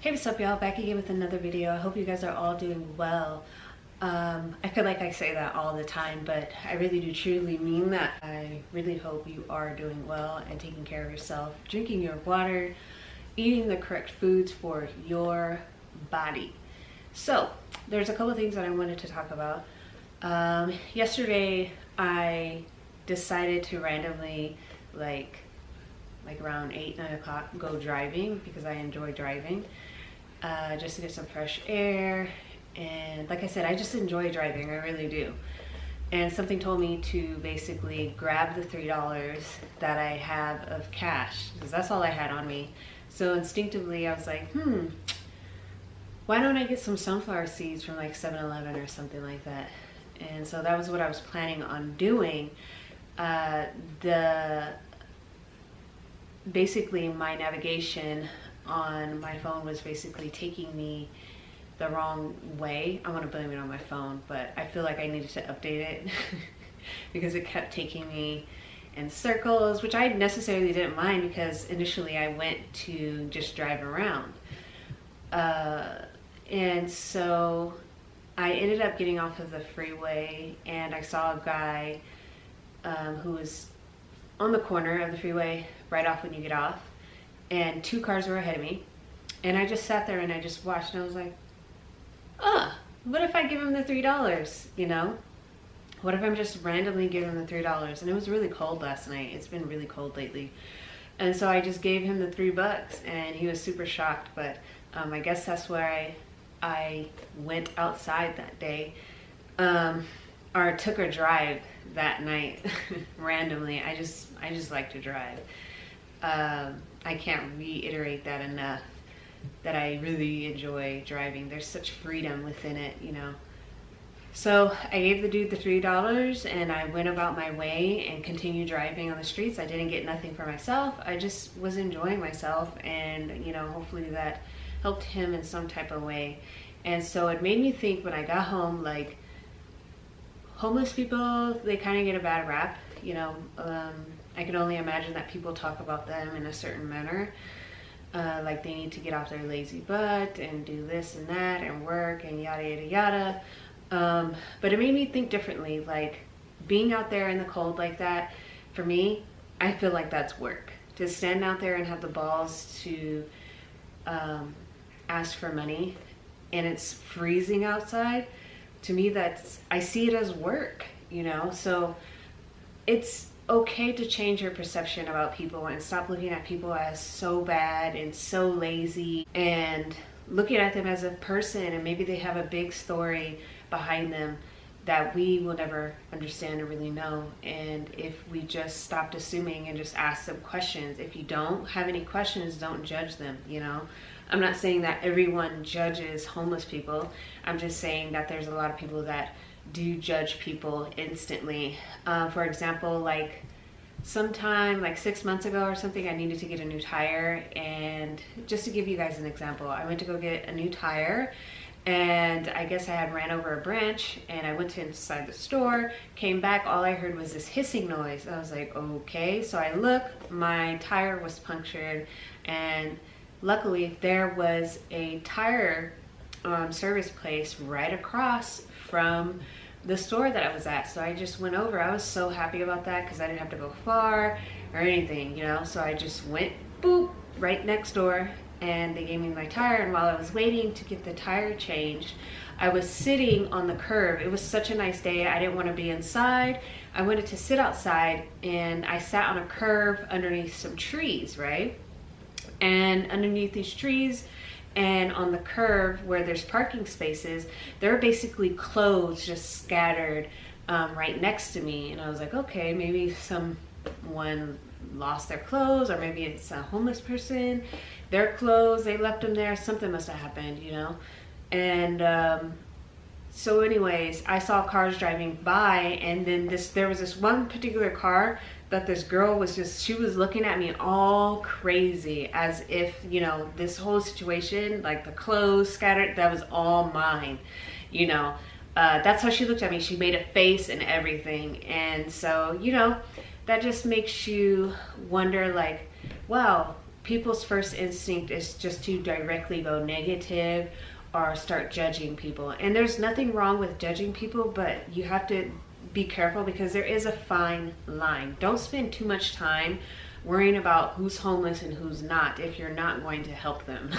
Hey, what's up, y'all? Back again with another video. I hope you guys are all doing well. I feel like I say that all the time, but I really do truly mean that. I really hope you are doing well and taking care of yourself, drinking your water, eating the correct foods for your body. So, there's a couple things that I wanted to talk about. Yesterday, I decided to randomly, like around 8, 9 o'clock, go driving because I enjoy driving. Just to get some fresh air, and like I said, I just enjoy driving, I really do. And something told me to basically grab the $3 that I have of cash, because that's all I had on me. So instinctively I was like, why don't I get some sunflower seeds from like 7-Eleven or something like that. And so that was what I was planning on doing. Basically my navigation on my phone was basically taking me the wrong way. I want to blame it on my phone, but I feel like I needed to update it because it kept taking me in circles, which I necessarily didn't mind because initially I went to just drive around. And so I ended up getting off of the freeway, and I saw a guy who was on the corner of the freeway right off when you get off, and 2 cars were ahead of me, and I just sat there and I just watched, and I was like, what if I give him the $3, you know? What if I'm just randomly giving him the $3? And it was really cold last night. It's been really cold lately. And so I just gave him the $3, and he was super shocked, but I guess that's where I went outside that day, or took a drive that night randomly. I just like to drive. I can't reiterate that enough, that I really enjoy driving. There's such freedom within it, you know. So I gave the dude the $3, and I went about my way and continued driving on the streets. I didn't get nothing for myself. I just was enjoying myself, and you know, hopefully that helped him in some type of way. And so it made me think when I got home, like, homeless people, they kind of get a bad rap, you know. I can only imagine that people talk about them in a certain manner, like they need to get off their lazy butt and do this and that and work and yada yada yada. But it made me think differently. Like, being out there in the cold like that, for me, I feel like that's work. To stand out there and have the balls to ask for money, and it's freezing outside, to me, I see it as work, you know. So it's okay to change your perception about people and stop looking at people as so bad and so lazy, and looking at them as a person, and maybe they have a big story behind them that we will never understand or really know. And if we just stopped assuming and just ask them questions, if you don't have any questions, don't judge them, you know. I'm not saying that everyone judges homeless people. I'm just saying that there's a lot of people that do judge people instantly. For example, like sometime like 6 months ago or something, I needed to get a new tire. And just to give you guys an example, I went to go get a new tire, and I guess I had ran over a branch, and I went to inside the store, came back, all I heard was this hissing noise. I was like, okay. So I look, my tire was punctured, and luckily there was a tire service place right across from the store that I was at. So I just went over. I was so happy about that because I didn't have to go far or anything, you know. So I just went, boop, right next door, and they gave me my tire. And while I was waiting to get the tire changed, I was sitting on the curb. It was such a nice day. I didn't want to be inside. I wanted to sit outside, and I sat on a curb underneath some trees, right? And underneath these trees and on the curve where there's parking spaces, there are basically clothes just scattered right next to me. And I was like, okay, maybe someone lost their clothes, or maybe it's a homeless person, their clothes, they left them there, something must have happened, you know. And so anyways, I saw cars driving by, and then there was this one particular car that this girl was she was looking at me all crazy, as if, you know, this whole situation, like the clothes scattered, that was all mine, you know. That's how she looked at me. She made a face and everything. And so, you know, that just makes you wonder, like, wow, people's first instinct is just to directly go negative or start judging people. And there's nothing wrong with judging people, but you have to be careful because there is a fine line. Don't spend too much time worrying about who's homeless and who's not if you're not going to help them.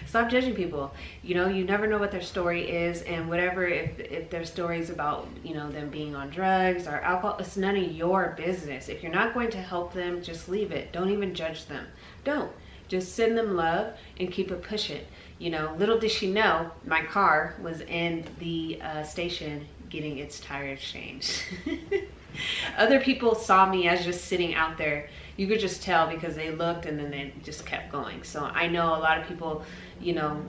Stop judging people. You know, you never know what their story is, and whatever, if their story is about, you know, them being on drugs or alcohol, it's none of your business. If you're not going to help them, just leave it. Don't even judge them. Don't. Just send them love and keep it pushing. You know, little did she know, my car was in the station getting its tires changed. Other people saw me as just sitting out there. You could just tell because they looked and then they just kept going. So I know a lot of people, you know,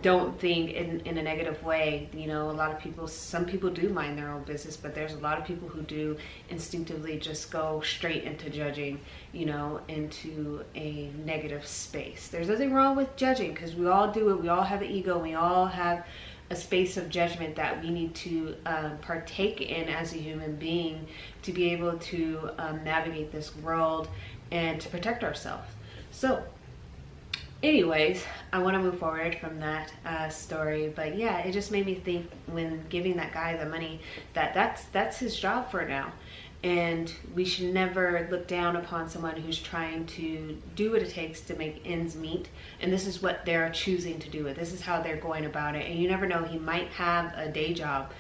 don't think in a negative way. You know, a lot of people, some people do mind their own business, but there's a lot of people who do instinctively just go straight into judging, you know, into a negative space. There's nothing wrong with judging because we all do it. We all have an ego. We all have a space of judgment that we need to partake in as a human being to be able to navigate this world and to protect ourselves. So anyways, I want to move forward from that story, but yeah, it just made me think when giving that guy the money that that's his job for now. And we should never look down upon someone who's trying to do what it takes to make ends meet. And this is what they're choosing to do. This is how they're going about it. And you never know, he might have a day job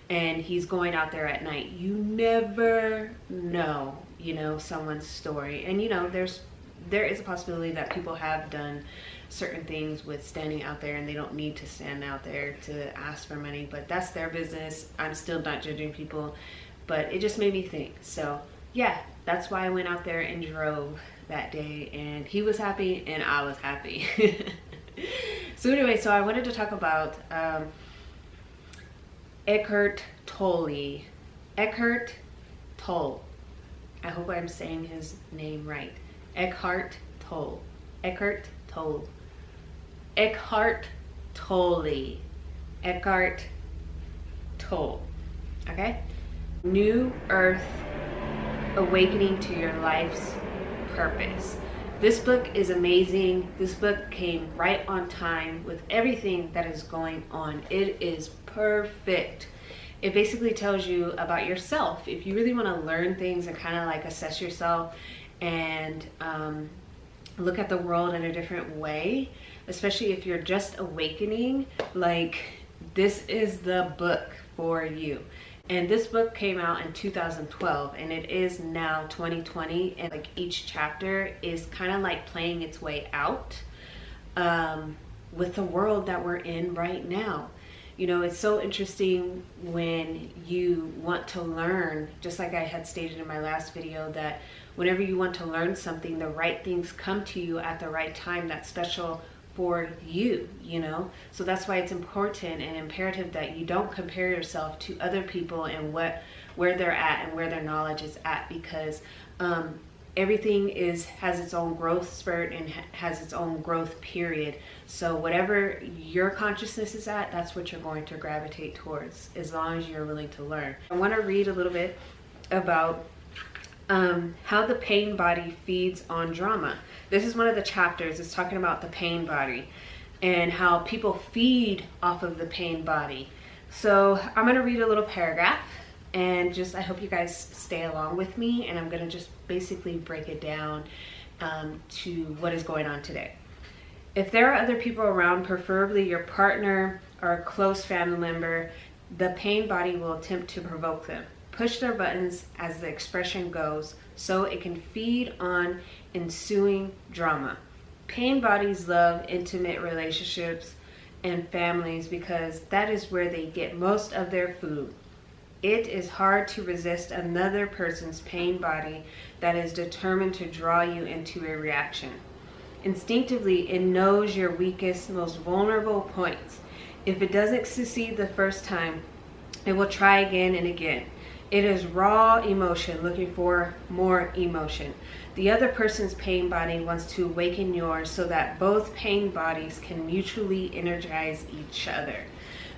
and he's going out there at night. You never know, you know, someone's story. And you know, there is a possibility that people have done certain things with standing out there and they don't need to stand out there to ask for money, but that's their business. I'm still not judging people. But it just made me think. So yeah, that's why I went out there and drove that day, and he was happy and I was happy. So anyway, so I wanted to talk about Eckhart Tolle. Eckhart Tolle. I hope I'm saying his name right. Eckhart Tolle. Eckhart Tolle. Eckhart Tolle. Eckhart Tolle. Okay? New Earth, Awakening to Your Life's Purpose. This book is amazing. This book came right on time with everything that is going on. It is perfect. It basically tells you about yourself. If you really want to learn things and kind of like assess yourself and look at the world in a different way, especially if you're just awakening, like this is the book for you. And this book came out in 2012 and it is now 2020, and like each chapter is kind of like playing its way out with the world that we're in right now. You know, it's so interesting when you want to learn, just like I had stated in my last video, that whenever you want to learn something, the right things come to you at the right time that's special for you, you know. So that's why it's important and imperative that you don't compare yourself to other people and where they're at and where their knowledge is at, because everything has its own growth spurt and has its own growth period. So whatever your consciousness is at, that's what you're going to gravitate towards, as long as you're willing to learn. I want to read a little bit about how the pain body feeds on drama. This is one of the chapters. It's talking about the pain body and how people feed off of the pain body. So I'm going to read a little paragraph and just, I hope you guys stay along with me, and I'm going to just basically break it down to what is going on today. If there are other people around, preferably your partner or a close family member, the pain body will attempt to provoke them. Push their buttons, as the expression goes, so it can feed on ensuing drama. Pain bodies love intimate relationships and families because that is where they get most of their food. It is hard to resist another person's pain body that is determined to draw you into a reaction. Instinctively, it knows your weakest, most vulnerable points. If it doesn't succeed the first time, it will try again and again. It is raw emotion looking for more emotion. The other person's pain body wants to awaken yours so that both pain bodies can mutually energize each other.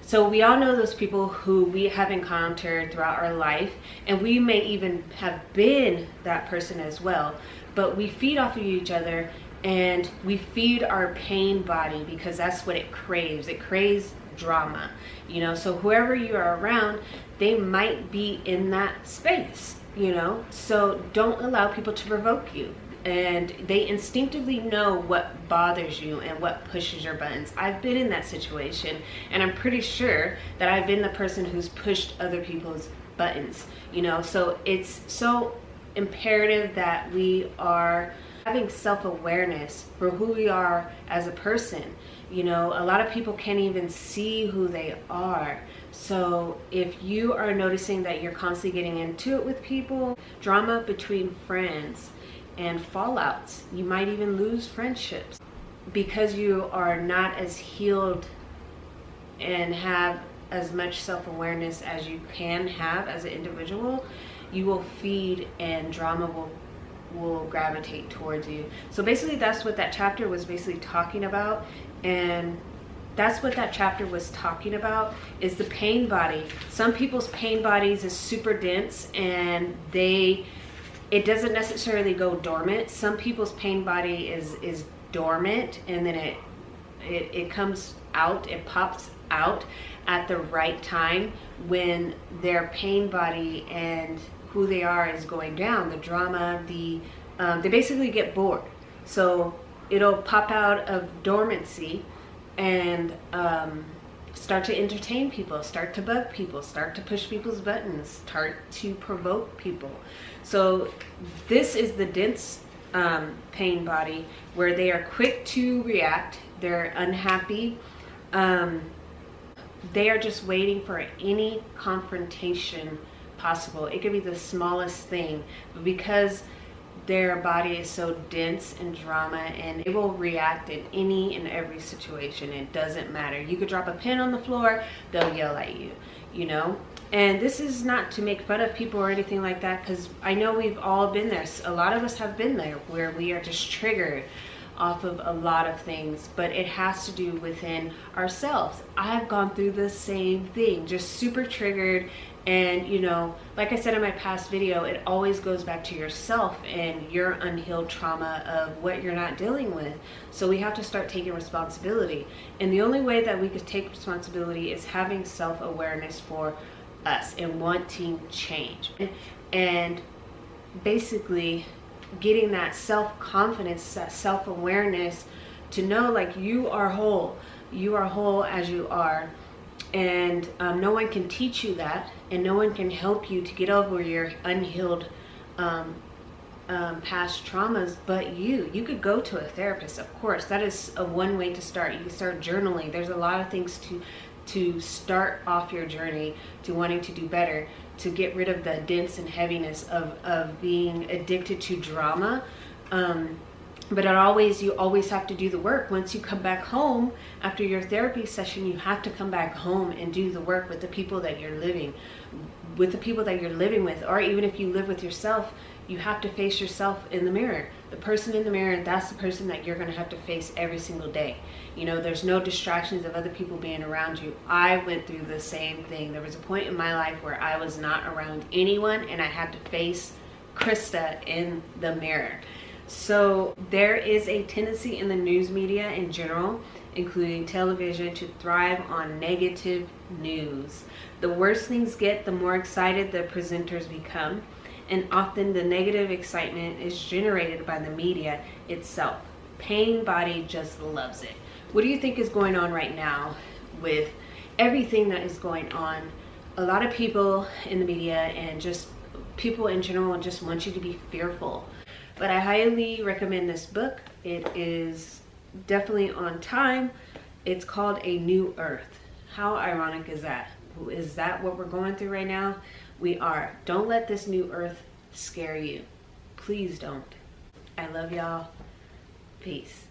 So we all know those people who we have encountered throughout our life, and we may even have been that person as well. but we feed off of each other, and we feed our pain body because that's what it craves. It craves drama, you know. So whoever you are around, they might be in that space, you know. So don't allow people to provoke you. And they instinctively know what bothers you and what pushes your buttons. I've been in that situation, and I'm pretty sure that I've been the person who's pushed other people's buttons, you know. So it's so imperative that we are having self-awareness for who we are as a person. You know, a lot of people can't even see who they are. So if you are noticing that you're constantly getting into it with people, drama between friends, and fallouts, you might even lose friendships because you are not as healed and have as much self-awareness as you can have as an individual. You will feed, and drama will gravitate towards you. So basically that's what that chapter was basically talking about. And that's what that chapter was talking about, is the pain body. Some people's pain bodies is super dense, and it doesn't necessarily go dormant. Some people's pain body is dormant, and then it comes out, it pops out at the right time when their pain body and who they are is going down. The drama, they basically get bored. So it'll pop out of dormancy and start to entertain people, start to bug people, start to push people's buttons, start to provoke people. So this is the dense pain body, where they are quick to react, they're unhappy, they are just waiting for any confrontation possible. It could be the smallest thing, but because their body is so dense and drama, and it will react in any and every situation. It doesn't matter. You could drop a pen on the floor, they'll yell at you, you know. And this is not to make fun of people or anything like that, because I know we've all been there. A lot of us have been there, where we are just triggered off of a lot of things, but it has to do within ourselves. I've gone through the same thing, just super triggered. And you know, like I said in my past video, it always goes back to yourself and your unhealed trauma of what you're not dealing with. So we have to start taking responsibility. And the only way that we could take responsibility is having self-awareness for us and wanting change. And basically getting that self-confidence, that self-awareness to know, like, you are whole. You are whole as you are. And no one can teach you that, and no one can help you to get over your unhealed past traumas but you. You could go to a therapist, of course. That is one way to start. You can start journaling. There's a lot of things to start off your journey to wanting to do better, to get rid of the dense and heaviness of being addicted to drama. But you always have to do the work. Once you come back home after your therapy session, you have to come back home and do the work with the people that you're living with. Or even if you live with yourself, you have to face yourself in the mirror. The person in the mirror, that's the person that you're going to have to face every single day. You know, there's no distractions of other people being around you. I went through the same thing. There was a point in my life where I was not around anyone, and I had to face Krista in the mirror. So there is a tendency in the news media in general, including television, to thrive on negative news. The worse things get, the more excited the presenters become, and often the negative excitement is generated by the media itself. Pain body just loves it. What do you think is going on right now with everything that is going on? A lot of people in the media and just people in general just want you to be fearful. But I highly recommend this book. It is definitely on time. It's called A New Earth. How ironic is that? Is that what we're going through right now? We are. Don't let this new earth scare you. Please don't. I love y'all. Peace.